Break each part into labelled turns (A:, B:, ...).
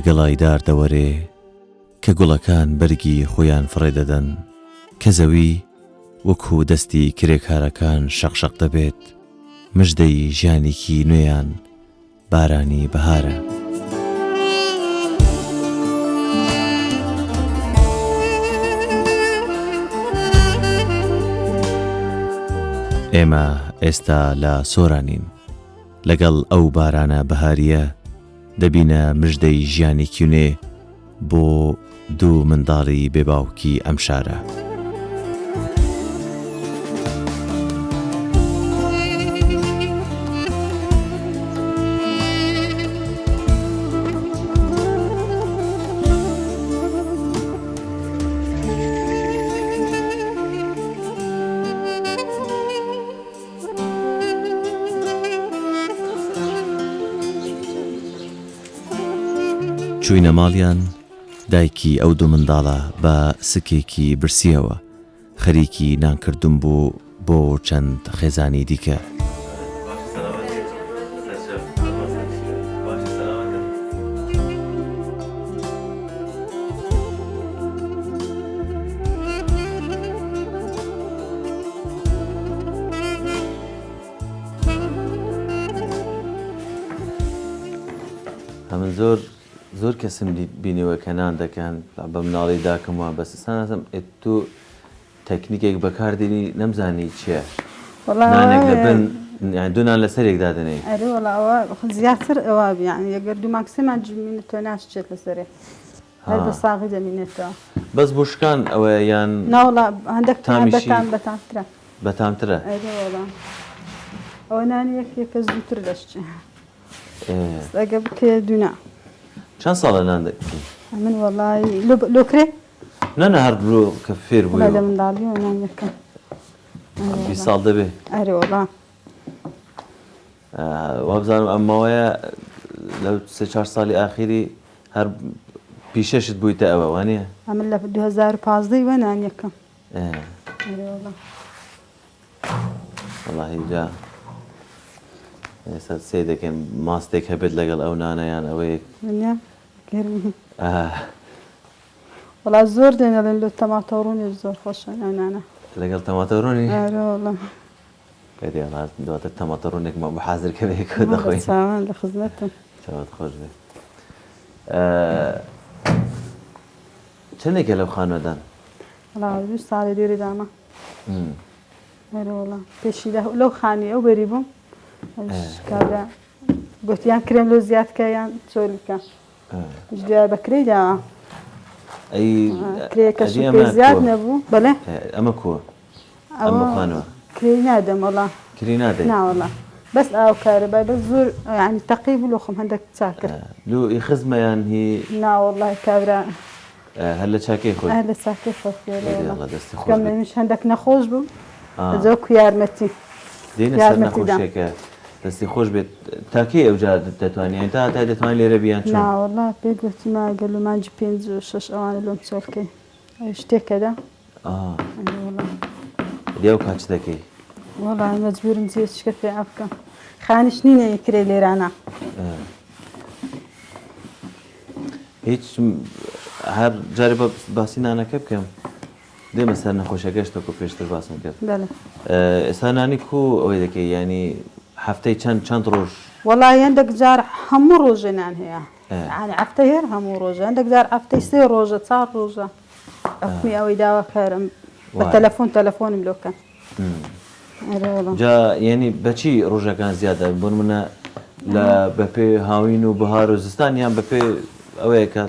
A: گەڵایدار دەوەرێ کە گوڵەکان بەرگی خۆیان فڕێدەدەن کە زەوی وەکو دەستی کرێکارەکان شەقشەق دەبێت مژدەی ژیانێکی نوێیان بارانی بەهارە. ئێمە ئێستا لە سۆرانین لەگەڵ ئەو بارانە بەهاریە دەبینە مژدەی ژیانێکی نوێ بۆ دوو منداڵی بێباوکی ئەم شارە. چووینە ماڵیان دایکی ئەو دوو منداڵە بە سکێکی برسیەوە خەریکی نانکردن بوو بۆ چەند خێزانی دیکە.
B: هەمن زۆر کەسم بینیوە کە نان دەکەن بە مناڵی داکەمەوە بەسستانەتم تو تەکنیکێک بەکاردێنی نەمزانی چییە؟ نانێک دەبن دوونان لەسەرێک دادنێ
C: ئەوە زیاتر ئەوە بیان یەگەر دوو ماکسیمان جمینێتەوە ناشچێت لەسەرێ هەر بە ساغی دەمینێتەوە
B: بەس بشکان ئەوە یان
C: ناوڵا هەندێک بەتامترە
B: بەتامترە
C: ئەوە نانی یەکێکە زووتر دەشتێ ئەگە بکێ دوونا.
B: چەند ساڵە نان دەکەی؟
C: من وەڵای لۆکرێ؟
B: نەنە هەر بڕۆ کە فێر بووی
C: لە منداڵی و نان یەکەم
B: 20 ساڵ دەبێ؟
C: ئەرێ وەڵا
B: وابزانم ئەمەوەیە لەو 3-4 ساڵی ئاخیری هەر پیشەشت بوویتە ئەوە وانە؟
C: ئەمن لە 2015 وە نان یەکەم.
B: وەڵاهی جا ئێستا سێ دەکەم ماستێک هەبێت لەگەڵ ئەو نانەیان ئەوەیەک
C: وەڵا زۆر دێنەڵێن لە تەماتەڕوونی زۆر خۆشە نانە
B: لەگەڵ تەماتەڕوونی؟
C: وەڵا
B: دواتر تەماتەڕوونێکمان بە حازرکە بەیەکە دەخۆین
C: لە خزمەتم
B: چاوت خۆش بێت. چەندێکە لەو خانوەدان؟
C: وەڵا 20 ساڵی لێرە دامە وەڵا پێشی لەو خانی ئەو بەری بووم کابرا گوتیان کرێم لۆ زیادکە یان چۆلیکە دیار بەکرەی داوە کرێکە زیاد نەبوو بەڵێ
B: ئەمە کووە ئەمە خانوە
C: کرێ نادەم وەڵا
B: کری نادەی
C: ناوەڵا بەس ئاو کارەبای بەس زۆر ینی تەقی بوو لۆخم هەندێک چاکرد
B: لو خزمەیان هی
C: ناوەڵای کابرا
B: هەر لە چاکەی خۆی
C: هەر لە چاکەی خۆکەم نەمیش هەندێک نەخۆش بوو زۆکو یارمەتی
B: دێنە سەر نەخۆشیەکە دەستی خۆش بێت تاکەی ئەوجا دەتوانین تا دەتوانین لێرە بیان چۆن؟
C: ناوەڵا پێی گوتیما گەل و مانجی 5-6 ئەوانە لۆم چۆڵکەی ئەو شتێکەدا
B: دێو کاچ دەکەی؟
C: وەڵا مەجبورم جێ شکە پێ ئەبکەم خانیش نینە یەکرێ لێرانە
B: هیچ هەر جارێ بە باسی نانەکە بکەم دێمە سەر نەخۆشیەکەشتەکە پێشتر باسم کرد ئێستا نانی کو ئەوەی دەکەی ینی هەفتەی چەند ڕۆژ؟
C: وەڵا هەندێک جار هەموو ڕۆژێ نان هەیە ینی هەفتەی هەر هەموو ڕۆژە هەندێک جار هەفتەی 3 ڕۆژە 4 ڕۆژە ئەفمی ئەوەی داوا کارم بە تەلەفۆنم لۆکەن
B: جا ینی بەچی ڕۆژەکان زیادە بۆن منە لە بەپێ هاوین و بەهار و زستان یان بەپێ ئەوەیە کە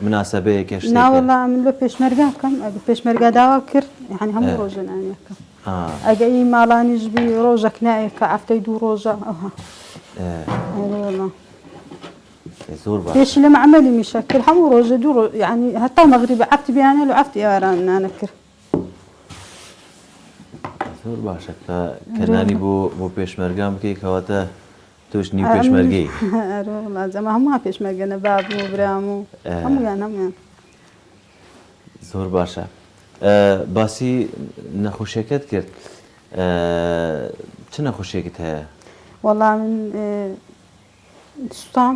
B: مناسبەیەکە شتێکە؟
C: ناوەڵا من بە پێشمەرگا بکەم ئەگە پێشمەرگا داوا کرد ینی هەموو ڕۆژە نانیەکەم ئەگە ئی ماڵانیش بی ڕۆژێک نایە کە هەفتەی 2 ڕۆژە ئەوها
B: زۆر باش
C: پێشی لەمە عەمەلی میشە کرد هەموو ڕۆژە 2 ینی هەتا مەغریبە عەفتی بیانە لە عەفتی ئێواران نانە کرد
B: زۆر باشە کە نانی بۆ پێشمەرگام بکەی کەواتە توش نی پێشمەرگەی
C: ئەمە هەموو پێشمەرگەنە بابم و برام و هەمویان
B: زۆر باشە. باسی نەخۆشیەکەت کرد چ نەخۆشیێکت هەیە؟
C: وەڵام من سوتام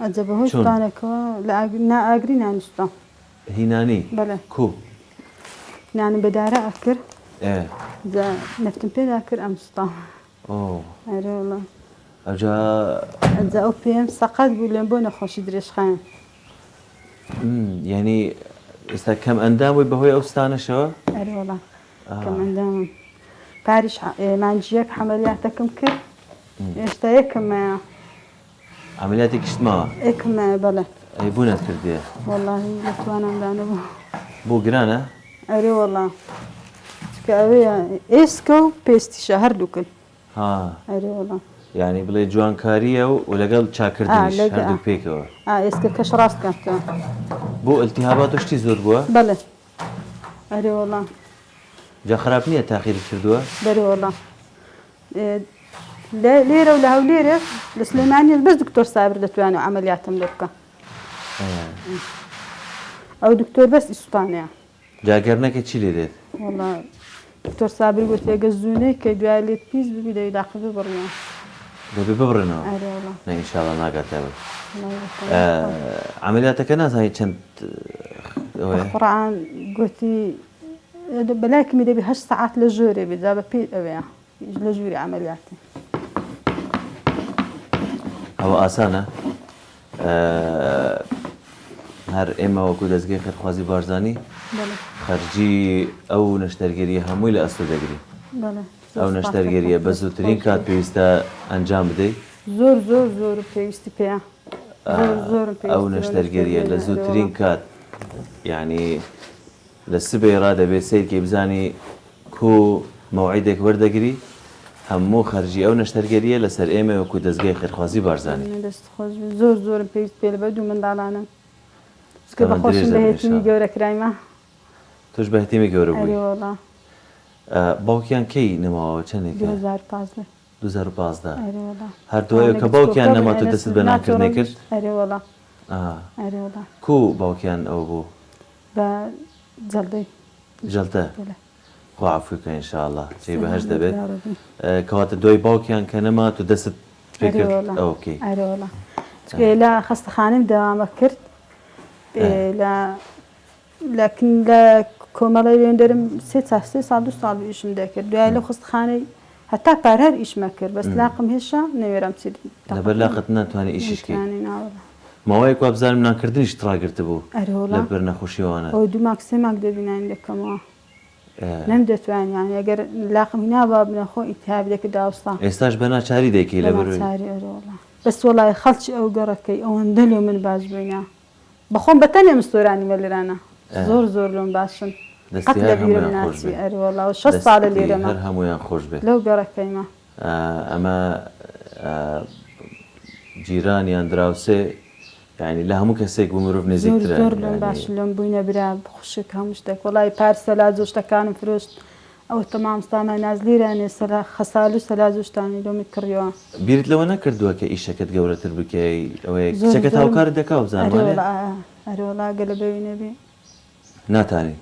C: ئەجەبەهۆی شتانێکەوە لە ئاگری نانیشتم
B: هینانی
C: بەڵێ
B: کو
C: نانی بەدارە ئەکرد
B: ئێ
C: نفتم پێدا کرد ئەم سوستام
B: ئۆ
C: ئەرێ وڵا
B: ئەجا
C: ئەجا ئەو پێم سەقەت بوو لێم بۆ نەخۆشی درێژخایەن
B: یعنی ئێستا کەم ئەندام بووی بەهۆی ئەو ستانەشەوە
C: ئەرێ وڵا کەم ئەندامم پاریش مانجیەک حەمەلیاتەکەم کرد ئێستا یەکەمەیە
B: عملیاتی کشتماوە
C: یەکەمەیە بەڵێ
B: ئەی بوونەت کردیە
C: وەڵاهی لەتوانامدانە بوو
B: بۆ گرانە
C: ئەرێ وەڵا چکە ئەوەیە ئێسکە و پێستیشە هەردووکن
B: ها
C: ئەرێ وەڵا
B: یعنی بڵێ جوانکاریە و لەگەڵ چاکردنیش
C: لەگەڵ
B: هەردوو پێکەوە
C: ئێسکە کەش ڕاست کاتەوە
B: بۆ ئەلتیهابات شتی زۆر بووە
C: بەڵێ ئەرێ وەڵا
B: جا خراپ نییە تاخیر کردووە
C: بەرێ وەڵا لێرە و لە هەولێرە لە سلێمانی بەس دکتۆر سابر دەتوانێت عملیاتم لێ بکە ئەو دکتۆر بەس ئیسوپانەیە
B: جاگەرنەکە چی لێ دێت
C: وەڵا دکتۆر سابر گوت ێگە زوونەی کە دوای لێت پیس ببی دەوی داخل بڕیان
B: دەبێ ببڕنەوە
C: ئەرێ وەڵا
B: نەئینشاڵڵا ناگاتە عملیاتەکە نازانی چەند
C: قڕعان گوتی بەلایکمی دەبی 8 ساعات لە ژۆرێ بێت جا بە پێی ئەوەیە لە ژووری عملیاتی
B: ئەوە ئاسانە هەر ئێمە وەکو دەستگای خێرخوازی بارزانانی خەرجی ئەو نەشتەرگەریە هەمووی لە ئەستۆ دەگری ئەو نەشتەرگەریە بە زووترین کات پێویستە ئەنجام بدەیت
C: زۆر زۆر زۆر پێویستی پێیە
B: ئەو نەشتەرگەریە لە زووترین کات یعنی لە سبەی ڕادەبێت سیرکەی بزانی کۆ مەوعیدێک وەردەگری هەموو خەرجی ئەو نەشتەرگەریە لەسەر ئێمە وەکو دەستگای خێرخوازی بارزانانی
C: زۆر زۆرم پێویست پێ لە بە دوو منداڵانە سکە بەخۆشم بە هێتیمی گەورە کرایمە
B: توش بە هێتیمی گەورە بووی
C: ئەرێ وەڵا
B: باوکیان کەی نەماوە چەندێکە
C: 2015
B: 2015
C: ئەرێ وەڵا
B: هەردووایە کە باوکیان نەما تو دەست بە ناکردنێ کرد
C: ئەرێ وەڵا ئەرێ وەڵا
B: کو باوکیان ئەو بوو
C: بە جەڵدەی
B: جەڵتە خوا عەفوکە ئینشاءڵڵا جێی بەهەشت دەبێت کەواتە دوای باوکیان کە نەما تو دەست پێ کرد ئەوکەی
C: ئەرێ وەڵا چکە لە خەستەخانەم دەوامە کرد لە کۆمەڵی وێندەرم 3 ساڵ 2 ساڵ ئیشم دەکرد دوای لەو خستخانەی هەتا پارهەر ئیشمە کرد بەس لاقم هێشە نەوێرم چی
B: لەبەر لاقت ناتوانێت ئیشیشکی ماوەیەک وا بزانم ناکردنیش تڕاگرتە بوو لەبەر نەخۆشیەوانە
C: ئەو دوو ماک سێ ماک دەبینان دەکەمەوە نەم دەتوانیان ئەگەر لاقم هینابا بنەخۆ ئیتیهاب دەکرد داوستا
B: ئێستاش بە ناچاری دەکەی لەبەر
C: بەس وەڵای خەڵکی ئەو گەڕەکەی ئەوەندە لێ من باش بووینە بەخۆم بەتەنێ مستۆرانی مەلرانە زۆر زۆر لۆم باشن قەت لە بیرم ناچی ئەروەڵاو 6 ساڵە لێرەمە
B: هەر هەمویان خۆش بێت
C: لەو گەڕەکەیمە
B: ئەمە جیرانیان دراوسێ یعنی لە هەموو کەسێک بوو مرۆڤ نزیکترە
C: زۆر لۆم باش لۆم بووینە برا خوشک هەموو شتێک وەڵای پارسە لا زۆر شتەکانم فرۆشت ئەو تەمامستامە نازلیرانێ خەسال و سەلا زۆشتانی لۆمی کڕیەوە
B: بیرت لەوە نەکردووە کە ئیشەکەت گەورەتر بکەی ئەوەیە کچەکەت هاوکارت دەکا و بزانوانێ
C: ئەرۆڵا گەلە ببینێبێ
B: ناتانی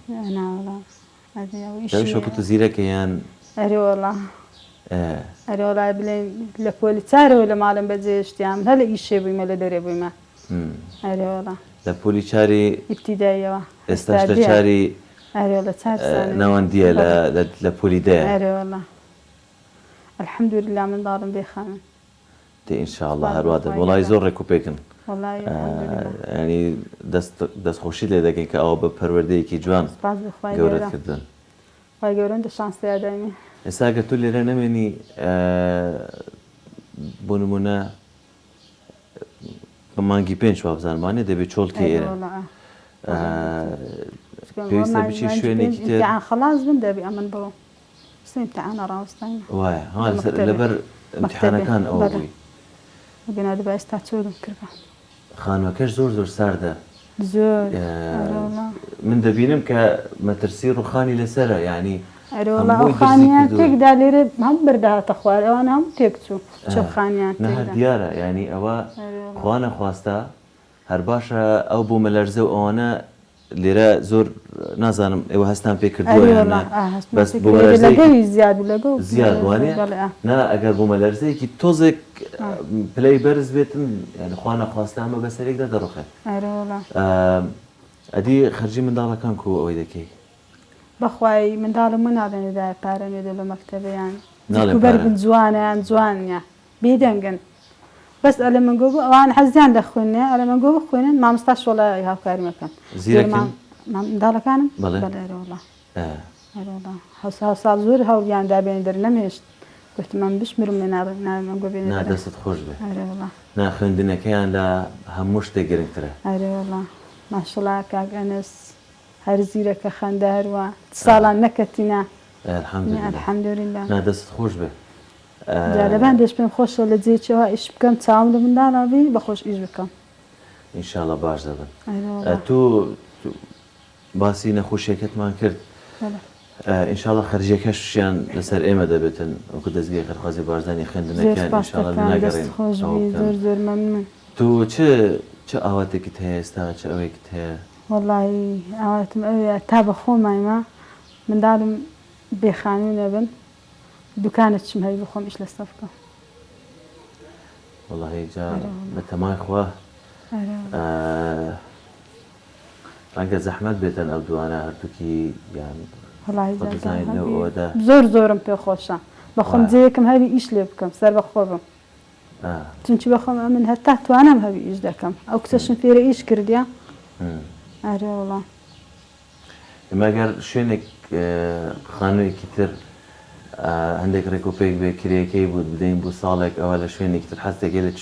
B: شەکو تو زیرەکەیان
C: ئەرێوەڵا ئەرێوەڵای بڵێن لە پۆلی چارەوە لە ماڵم بەجێشتیان هە لە ئیشێ بوویمە لە دەرێ بوویمە ئەرێوەڵا
B: لە پۆلی چاری
C: ئیبتیداییەوە
B: ئێستاش لە چاری
C: ئەرێوە چار
B: ناوەندیە لە پۆلی دایە
C: ئەرێوەڵا الحەمدوللا منداڵم بێخانن
B: تێ ئینشاءڵڵا هەروە دەبێت وەڵای زۆر ڕێکوپێکن ینی دەستخۆشی لێ دەکەین کە ئەوە بە پەروەردەیەکی جوان گەورەتکردن
C: خی گەورن شانسەیە دامی
B: ئێستا کە تو لێرە نەمێنی بۆ نمونە مانگی 5 وابزانمانێ دەبێت چۆڵکی ئێرە پێویستە بچی شوێنێکی تر
C: خلاص بن دەبی ئەمن بڕۆ سیمتەعانە ڕاوستین
B: وایە لەبەر ئیمتیحانەکان ئەوە بووی
C: بنا دەبا ئێستا چۆرم کردە
B: خانوەکەش زۆر زۆر ساردە
C: زۆر
B: من دەبینم کە مەترسی ڕوخانی لەسرە یعنی
C: ئەرۆڵا ئەو خانیان تێکدا لێرە هەم بەرداهاتە خوار ئەوان هەم تێک چوو چ خانیان
B: هەر دیارە ینی ئەوە خوا نەخواستە هەر باشە ئەو بوو مەلەرزە و ئەوانە لێرە زۆر نازانم ئێوە هەستان پێ
C: أيوة
B: کردووە بەس بۆ
C: لەگەوی زیاد لەگەڵ
B: زیاد وانە نا ئەگەر بۆ مەلەرزەیەکی تۆزێک پلەی بەرز بێتن یعنی خوا نەخواستە ئەمە بەسەرێکدا دەڕۆخێت ئەدی خەرجی منداڵەکان کو ئەوەی دەکەی
C: بەخوای منداڵم من نادەنێدای پارەمێدە لە مەکتەبەیان بەرگن جوانیان جوانە بێدەنگن بەس ئەلە من گۆ ئەوان حەزیان دەخوێنێ ئەلە من گۆ بخوێنن مامۆستا شۆڵای هاوکاری مەکەن
B: زیرەکەن
C: منداڵەکانم هەوسا ساڵ زۆر هەوڵیان دابێن دەرنەمێشت گوتمان بشمرم لە نامەن گۆ بێنێ
B: دەستت خۆش بێ نا خوێندنەکەیان لە هەموو شتێک گرنگترە
C: ماشەڵا کاک ئەنس هەر زیرەکە خەندە هەروە ساڵان نەکەتینە الحەمدولله
B: نا دەستت خۆش بێ
C: لەبان دەش پێم خۆشە لە جێچەوە ئیش بکەم چاوم لە منداڵابی بەخۆش ئیش بکەم
B: ئینشاڵڵا باش دەبن تۆ باسی نەخۆشیەکەتمان کرد ئینشاڵڵا خەرجیەکەشیان لەسەر ئێمە دەبێتن وەکو دەستگای خەرخوازی بارزانانی خوێندنەکەیان ئینشاڵڵا ناگەڕێن
C: زۆر زۆر مەمنون
B: تۆ چه ئاواتێکت هەیە ئێستا چه ئەوەیەکت هەیە
C: وەڵی ئاواتم ئەوەیە تا بە خۆمایمە منداڵم بێخانوو نەبن دوکانت چم هەی بخۆم ئیش لەستە بکەم
B: وەڵی جا بە تەمای خوا ڕەنگە زەحمەت بێتن ئەو دوانە هەردووکی یان
C: زۆر زۆرم پێ خۆشە بەخۆم جەیەکم هەوی ئیش لێ بکەم سەر بەخۆ بم چونکی بەخۆم من هەتا توانم هەوی ئیش دەکەم ئەو کچەشم فێرە ئیش کردیا ئەرێ وەڵام
B: ئێمەگەر شوێنێک خانوویەکی تر هەندێک ڕێکۆپێک بێ کرێکەی بوو بدەین بۆ ساڵێک ئەوە لە شوێنێکی تر حەزێکی لە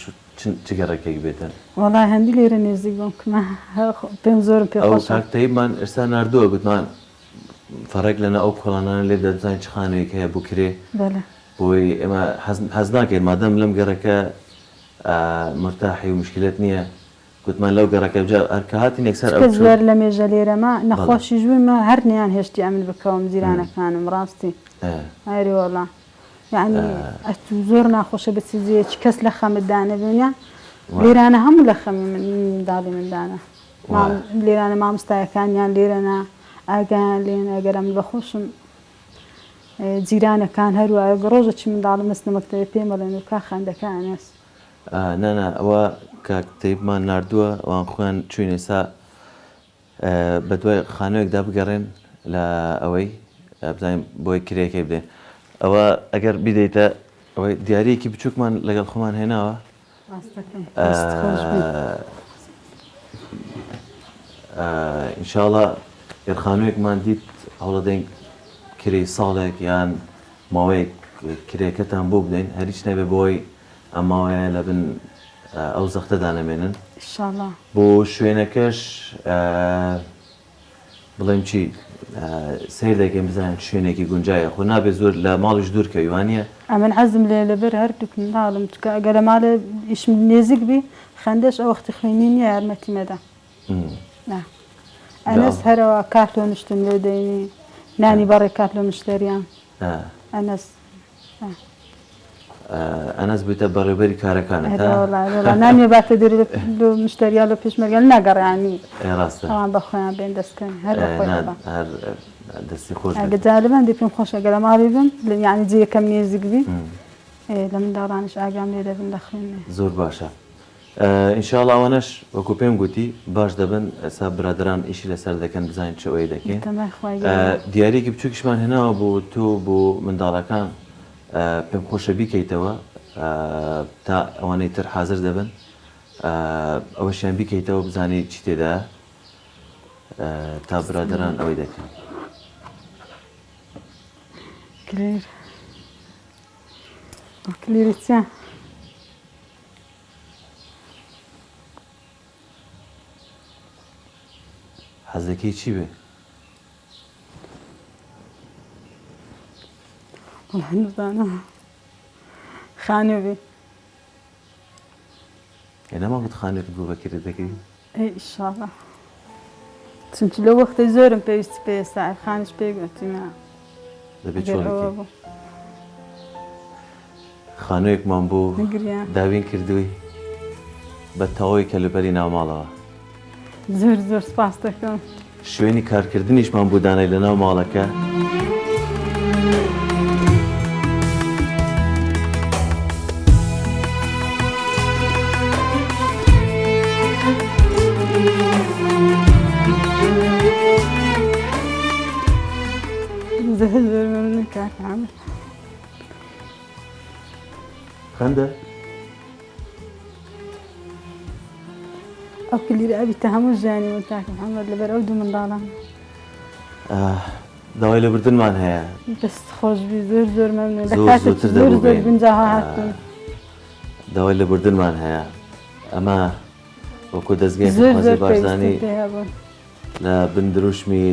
B: چ گەڕێکێک بێتن
C: وەڵای هەندی لێرە نێزیک بۆم کمە پێم زۆرم پێ
B: ئەو کاکتەیبمان ئێستا نردووە گوتمان فەڕێک لەنە ئەو کۆڵانانە لێ دەبزانین چ خانوویەک هەیە بۆ کرێ بۆی ئێمە حەز ناکەین مادەم لەم گەڕەکە مرتاحی و مشکلت نییە گوتمان لەو گەڕەکە بجا هەرکە هاتین یەکسەر ئەو
C: زۆر لە مێژە لێرەمە نەخۆشی ژوورمە هەر نیان هێشتی ئەمن بکەوم جیرانەکانم ڕاستی ئەری وەڵا یعنی زۆر ناخۆشە بچیزیەکی کەس لە خەمتدانە بینە لێرانە هەموو لە خەمی منداڵی مندانە لێرانە مامۆستایەکانیان لێرەنا ئاگایان لێن ئەگەرم بەخۆشم جیرانەکان هەروە ڕۆژە چی منداڵم مەستە مەکتەبە پێمەڵێن و کا خەندەکە ئەنەس
B: نانا ئەوە کاکتەیبمان نردووە ئەوان خۆیان چوینە ئێستا بە دوای خانوویەکدا بگەڕێن لە ئەوەی بزانین بۆی کرێکەی بدەین ئەوە ئەگەر بیدەیتە ئەوەی دیارەیەکی بچووکمان لەگەڵ خۆمان هێناوە ئینشاڵڵا خانوویەکمان دیت هەوڵەدەین کرێی ساڵێک یان ماوەیەک کرێکەتان بۆ بدەین هەریچ نەبێ بۆی ئەم ماوەیە لە بن ئەو زەختەدا نەمێنن بۆ شوێنەکەش بڵێم چی سیر دەکەین بزانین شوێنێکی گونجایە خۆ نابێت زۆر لە ماڵیش دوور کەویوانە
C: ئەمن حەزم لێ لەبەر هەردووک منداڵم ئەگەر لە ماڵە ئیشم نێزیک بی خەندەش ئەو وەختی خوێنی نییە یارمەتی مەدا ئەنەس هەرەوە کارتۆ نشتن لێ دەینی نانی بەڕێ کات لە مشتریان
B: ئەنەس بێتە بەڕێبەری کارەکانە
C: نامێ باتە دەری مشتریان لە پێشمەرگەل ناگەڕیانی ڕاستەوان بەخۆیان بێن دەستکەن هەر
B: دەستی خۆش
C: گەجاربان دی پێم خۆشە گەلە ماڵی بن یعنی جێیەکەم نێزیک بی لە منداڵانش ئاگام لێ دەبن دەخوێنێ
B: زۆر باشە ئینشاڵڵا ئەوانەش وەکو پێم گوتی باش دەبن ئەسا برادران ئیشی لەسەر دەکەن بزانین چ ئەوەی دەکەین دیارێکی بچووکیشمان هێناوە بۆ تۆ بۆ منداڵەکان پێم خۆشە بیکەیتەوە تا ئەوانەی تر حاضر دەبن ئەوەشیان بیکەیتەوە بزانی چی تێدا تا برادران ئەوەی دەکەن
C: کلێری چیە؟
B: حەزەکەی چی بێ؟
C: نزانم خانوو بێ
B: نەماوەت خانێت بوو بەکرێت دەکەی؟
C: ئیشاڵڵا چونکی لەو وەختەی زۆرم پێویستی پێ ئێستا خانش پێی گوتیمە
B: دەبێت چۆڵێکی خانوویەکمان بۆ داوین کردووی بە تەواوی کە لەبەری ناوماڵەوە
C: زۆر زۆر سپاس دەکەم
B: شوێنی کارکردنیشمان بۆ دانای لە ناو ماڵەکە
C: زۆر مەمنون کاک محەممەد.
B: خەندە
C: ئەو کلیرە ئەبیتە هەموو ژیانی من کاک محەممەد لەبەر ئەو دوو منداڵان
B: داوای لەبردنمان هەیە
C: دەست خۆشبی زۆر مەمنون لە
B: زۆر
C: کاتێکی
B: زووتر
C: زۆر
B: دەبوو بێن.
C: گونجاها هاتوون
B: داوای لەبردنمان هەیە ئەمە وەکو دەستگای
C: زۆر
B: خەڵخوازی
C: پێویستی
B: بارزانانی
C: پێ هەبوون.
B: لە بندروشمی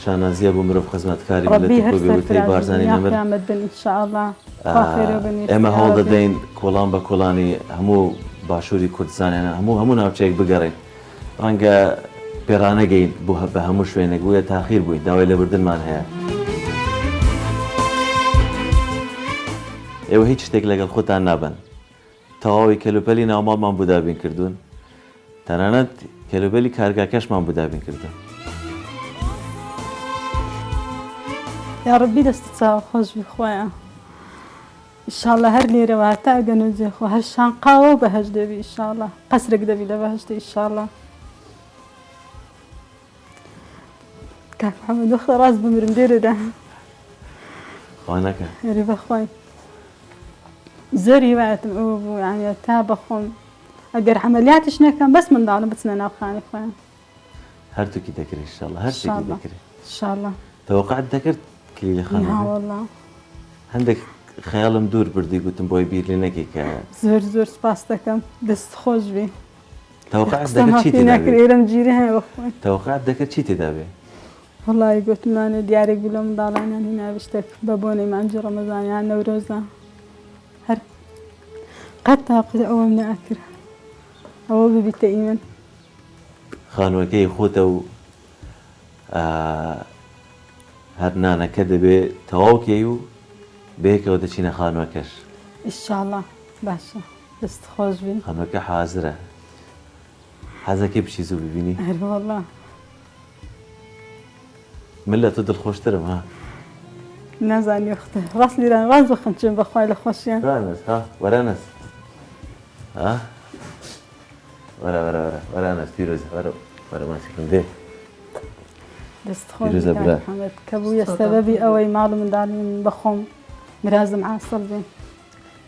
B: شانازیە بۆ مرۆڤ خزمەتکاری
C: ڕەبی
B: ملەتی
C: هەر
B: کۆبێوتەی بارزانانی
C: سەرفراز
B: نەمر
C: قیامەت بن ئینشاءالله خوا خێرە بنی
B: ئێمە هەڵ دەدەین کۆڵان بە کۆڵانی هەموو باشووری کوردستانیانە هەموو ناوچەیەک بگەڕێن ڕەنگە پێڕانەگەین بۆ بە هەموو شوێنێک بووە تاخیر بووین داوای لەبردنمان هەیە ئێوە هیچ شتێک لەگەڵ خۆتان نابن تەواوی کەلوپەلی ناوماڵمان بۆ دابین کردوون تەنانەت کەلوپەلی کارگاکەشمان بۆ دابین کردوون
C: یا ڕەبی دەستی چاوە خۆش بخوایە ئینشاءالله هەر لێرەوە هەتا ئەگەنوجێ خۆ هەر شانقاوە و بەهەش دەبی ئینشاءالله قەسرێک دەبی لە بەهەشتە ئینشاءالله کاک محەممەد وەختە ڕاست بمرم دێرەدا
B: خوا نەکە
C: هەری بەخوای زۆر هیوایەتم ئەوە بوو یعنی تا بەخۆم ئەگەر عەمەلیاتیش نەکەم بەس منداڵم بچنە ناو خانی خۆیان
B: هەرتووکی دەکرێت ئینشاءالله هەر شتێکی
C: ئینشاءالله
B: دەکرێت
C: ئینشاءالله
B: تەوەقعت دەکرد کلیلە
C: ها
B: خانەکە
C: وەڵڵا
B: هەندێک خەیاڵم دوور بردی گوتم بۆی بیر لێ نەکەی کە
C: زۆر سپاس دەکەم دەست خۆش بی
B: تەوەقعت دەکرد چی تێدا
C: ناکرد
B: بێت
C: ئێرەم گیری هەیە بەخۆی
B: تەوەقعت دەکرد چی تێدا بێ
C: وەڵی گوتمانە دیارێک بوو لە منداڵانیانی ناویشتێک بە بۆنەی مانجی ڕەمەزانیان نەورۆزە هەر قەت تاقی ئەوەم نەئەکرد ئەوە ببیتە ئیمن
B: خانووەکەی خۆتە و هەر نانەکە دەبێت تەواوکەی و بەیەکەوە دەچینە خانووەکەش
C: ئینشاءالله باشە دەست خۆش بین
B: خانووەکە حازرە حەزەکەی بچی زوو ببینی
C: هەر وەڵڵا
B: من لە تۆ دڵخۆشترم ها
C: نازانی وەختە ڕاست لیران ڕاست بخەن چێن بەخوای لە خۆشیان
B: وەرانەس ها وەرانەس ها وەرانەس پیرۆزە وەرە ماسیکم دێ
C: دەست خۆش
B: پیرۆزە
C: بکە
B: برا.
C: محەممەد کە بوویە سەبەبی ئەوەی ماڵ و منداڵی من بەخۆم مرازم عاسڵ بین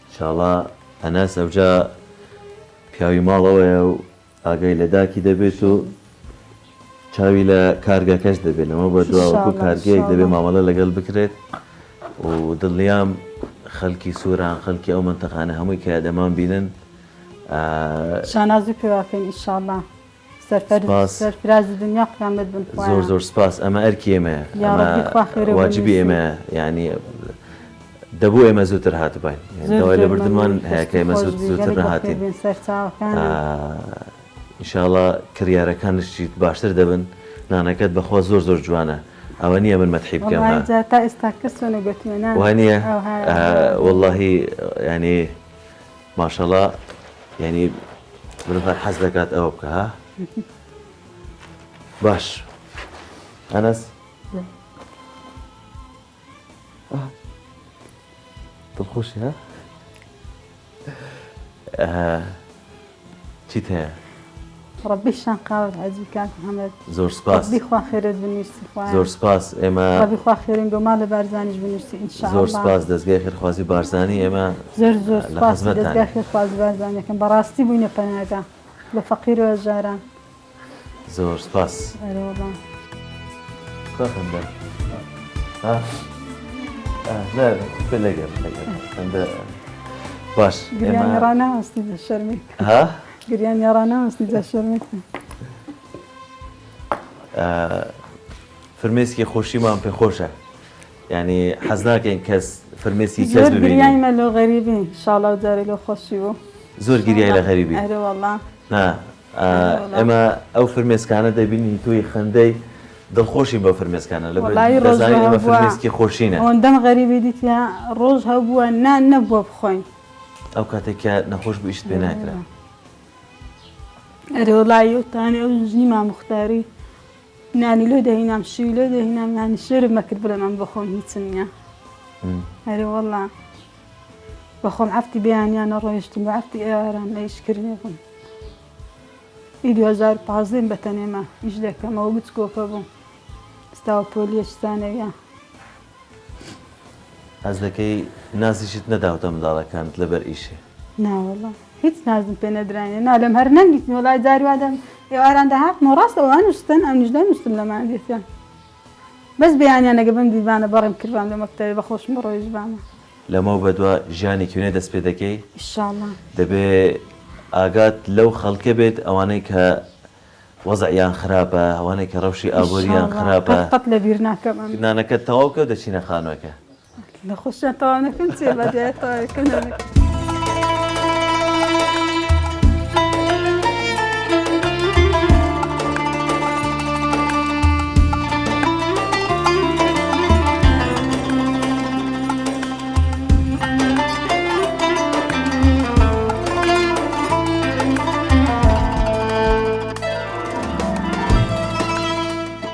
B: انشاءڵڵا ئەناس ئەوجا پیاوی ماڵەوەیە و ئاگای لە داکی دەبێت و چاوی لە کارگەکەش دەبێت لەمە بە دواوەکو کارگەیەک دەبێت مامەڵە لەگەڵ بکرێت و دڵنیام خەڵکی سووران خەڵکی ئەو منتەقانە هەمووی کە دەمان بینن
C: شانازی پێواکەین ئینشاءالله سەرفرازی دنیا قیامەت بن
B: زۆر سپاس ئەمە ئەرکی ئێمەیە
C: یا ڕەبی خوا خێرە
B: واجبی ئێمە ینی دەبوو ئێمە زووتر هاتبین داوای لەبردنمان هەیە کە ئێمە زووتر نەهاتین ئینشاءڵڵا کڕیارەکانشی باشتر دەبن نانەکەت بەخوا زۆر جوانە ئەوە نییە من مەتحی بکەم
C: تا ئێستا کەسۆنە گوتمێنان
B: وانە واللهی ینی ماشەڵڵا ینی مرۆڤ حەز دەکات ئەوە بکە ها باش ئەنەس دڵخۆشی ها چیت هەیە
C: ڕەبی شانقاوت عەزیز کاک محەممەد
B: زۆر سپاس
C: ڕەبی خوا خێرت بنووسی خوایە
B: زۆر سپاس ئێمە
C: ڕەبی خوا خێرین بۆ ماڵە بارزانیش بنووسی ئینشاءالله
B: زۆر سپاس دەستگای خێرخوازی بارزانی ئێمە
C: زۆر سپاس دەستگای خێرخوازی بارزانیەکەم بەڕاستی بووینە پەناهگا لە فەقیرەوە ژاران
B: زۆر سپاس
C: ئەرەوەڵڵا
B: خەندە لەگەر باش
C: گریانی ڕاناوەستی جە شەرمی
B: ها
C: گریانی ڕاناوەستی جە شەرمی
B: فرمێسکی خۆشیمان پێ خۆشە ینی حەز ناکەین کەس فرمێسی کەس
C: زۆر
B: ببینی
C: گریایمە لۆ غەریبی شاڵاو جارێ لۆ خۆشی بوو
B: زۆر گریای لە غەریبی
C: ئەرەوەڵڵا
B: نا ئێمە ئەو فرمێسکانە دەبینی توی خەندەی دڵخۆشی بە فرمێسکانە لە دەزانین ئەمە فرمێسکی خۆشینە
C: ئەوەندەم غەریبی دیتە ڕۆژ هەبووە نان نەبووە بخۆین
B: ئەو کاتێککە نەخۆش بوو ئیشت پێ ناکرا
C: ئەرێ وەڵایی وتانی ئەو ژنی مامختاری يعني لو دهينام شي لو دهينام يعني شرب ما كرب لنا بخون هيتنيا هري والله بخون عفتي بياني أنا رويشت وعفتي إيران لا يشكرنيكم إيديو زار بعظيم بتني ما يجلك ما وجدت كوكبهم استوى بوليش ثانية
B: هذاكي ناس شت نداوت مدارة كانت لبر إيشي
C: نا والله هيت لازم بندراني نا لم هرنجتني والله زاري وادم يواران ده هاك مراس وأنا وستن أنا جدا وستن لما عندي ثان بس بيعني أنا قبل دي بانا برم كربان لما كتير بخوش مرويج بانا
B: لما بدوا جاني كوني دس بدكي
C: إن شاء الله
B: دبي آجات لو خلق بيت أوانيك وضعيان خرابة أوانيك روشي أبوريان خرابة
C: قتل بيرنا كمان
B: كنا نكتوك ودشينا خانوك
C: نخش طبعا كنت بدي كنا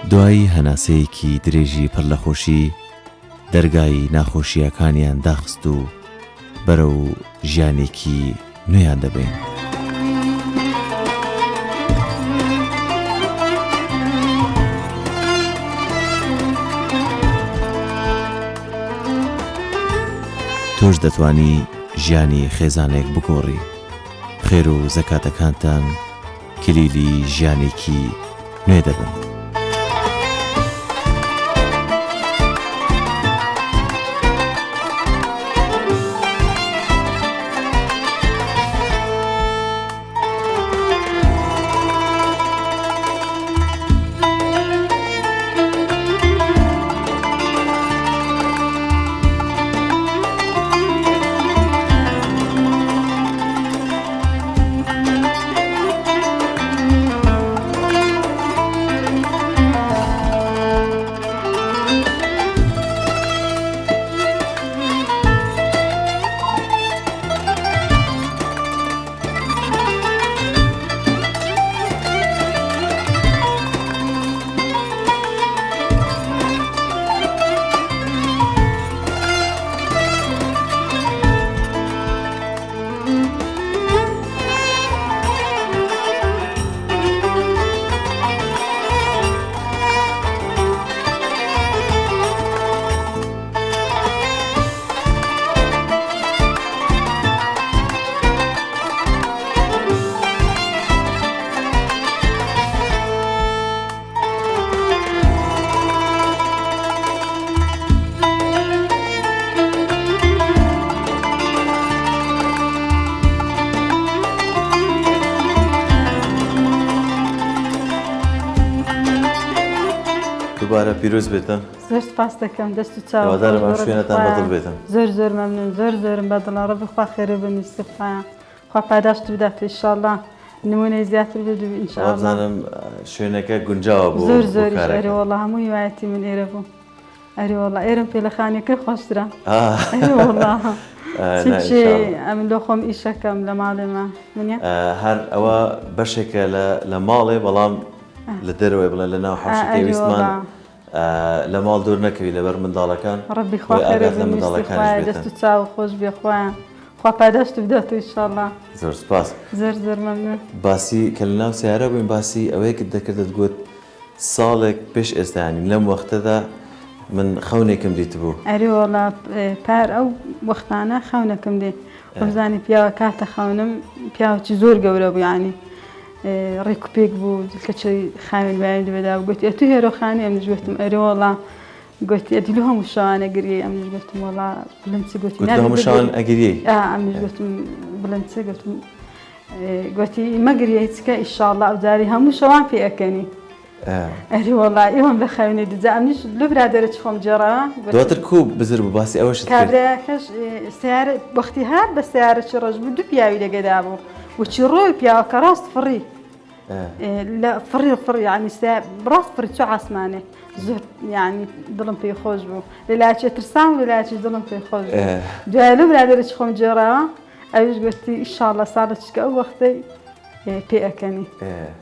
A: دوای هەناسەیەکی درێژی پڕ لە خۆشی دەرگای ناخۆشیەکانیان داخست و بەرەو ژیانێکی نوێیان دەبین. تۆش دەتوانی ژیانی خێزانێک بگۆڕی. خێر و زەکاتەکانتان کلیلی ژیانێکی نوێ دەبن.
B: دوباره پیروز بیتن.
C: زور سپاس دکم دست تو چاو.
B: وادار من شوینه تان بدل بیتن.
C: زور ممنون زور بدل رب خوا خیر بنی استفا. خوا پاداش تو بدات ان شاء الله. نمونه زیادتر بدو ان شاء الله.
B: زنم شوینه که گنجاو بود.
C: زور اری والله همو یواتی من ایربو. اری والله ایرم پیل خانی کر خوش درم. اری والله. چی ام لخم ایشکم لمال ما منیا.
B: هر اوا بشکه لماله بالام لدروي بلا لنا حوشي كيسمان لمال دور نكوي لبر من دالكان
C: ربي خوا خير من دالكان دستو تساو خوش بخوا خوا پاداش تبداتو ان شاء الله
B: زور سپاس
C: زور ممنون
B: باسي كلنا سياره بين باسي اويك تذكرت تقول صالك بيش استعني لم وقت ذا من خونكم ديتبو
C: اري والله بار او وقتانا خونكم دي وزاني بيا كاتا خونم بيا زور قوربو يعني ريكو بيك بود كشي خامل بعيد بدا وقلت أتو هيرو خاني أم جوتم أري والله قلت أدي لهم وشان أجري أم جوتم والله بلنتي قلت
B: لهم وشان أجري
C: أم جوتم بلنتي قلت ما أجري إتكا إن شاء الله أوداري هم وشان في أكني أري والله يوم بخيرني دزا أمنيش لو برادر تشوم جرا
B: دوتر كوب بزرب باسي أول شيء
C: كابرا كش سيارة وقتها بس سيارة شرج بدو بياوي لقدامه وتشروي بيا كراس فري لا فري يعني براس فري شو عسمانه زهر يعني ظلم في خوش بو لا شيء ترسام ولا شيء ظلم في خوش دالو بلا درش خم جرا أيش قلتي إن شاء الله صارت شكا وقتي بيئكني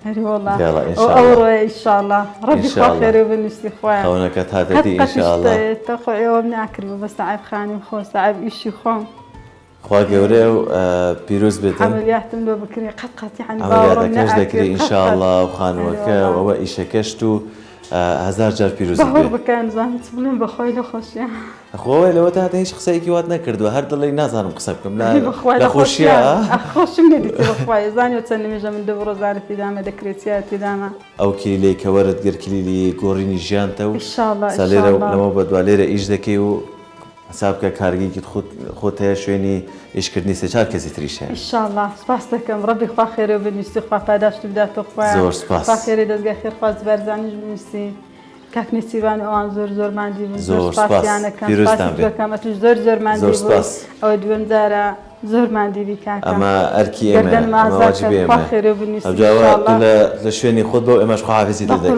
C: هري والله
B: يلا إن شاء الله
C: أورو إن شاء الله ربي خوا خير وبنفسي خويا
B: خونك هذا دي إن شاء الله
C: تخوي يوم ناكل بس تعب خاني وخو تعب إيشي خوم
B: خوا جوري وبيروز بيتن
C: عمليات لو بكري قد يعني
B: عمليات كاش ذكري إن شاء الله وخانوك وهو إيش كشتو هزار جار بيروز
C: بهور بكان زاني تبلين بخوي له خوشيا
B: أخوي لو تهات هيش خصائي كيوات نكردوا هرد الله ينازل مقصبكم
C: لا خوشيا خوش من ديتي بخوي زاني وتسلمي جا من دبر زاري في دامة ذكريتيات في دامة
B: أو كليلي كورد غير كليلي قوريني جانتو
C: إن شاء الله إن شاء
B: ساليرا
C: الله
B: لما بدو ليرا إيش ذكي و حسابك كارجي كي خود هيا شويني إيش كردني سجال كزي تريش
C: إن شاء الله سباس لكم ربي خوا خير وبنفسي خوا فاداش تبدا تخوا
B: زور سباس
C: خوا خير دزگا خير خوا زبرزاني بنفسي كاك نسيبان اوان زور ماندي
B: زور
C: سباس يعني كان سباس كم اتش زور ماندي او دوم دارا زور ماندي بي كاك
B: اما اركي اما واجبي
C: اما خير وبنفسي ان
B: شاء الله لشويني خطبه اما خو حافظي ددك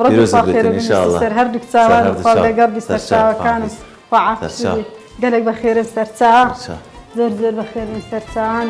C: ربي خوا خير ان شاء الله هر دك ساوان خوا قربي سرچا كان وعافيه قالك بخير سرچا زور بخير سرچا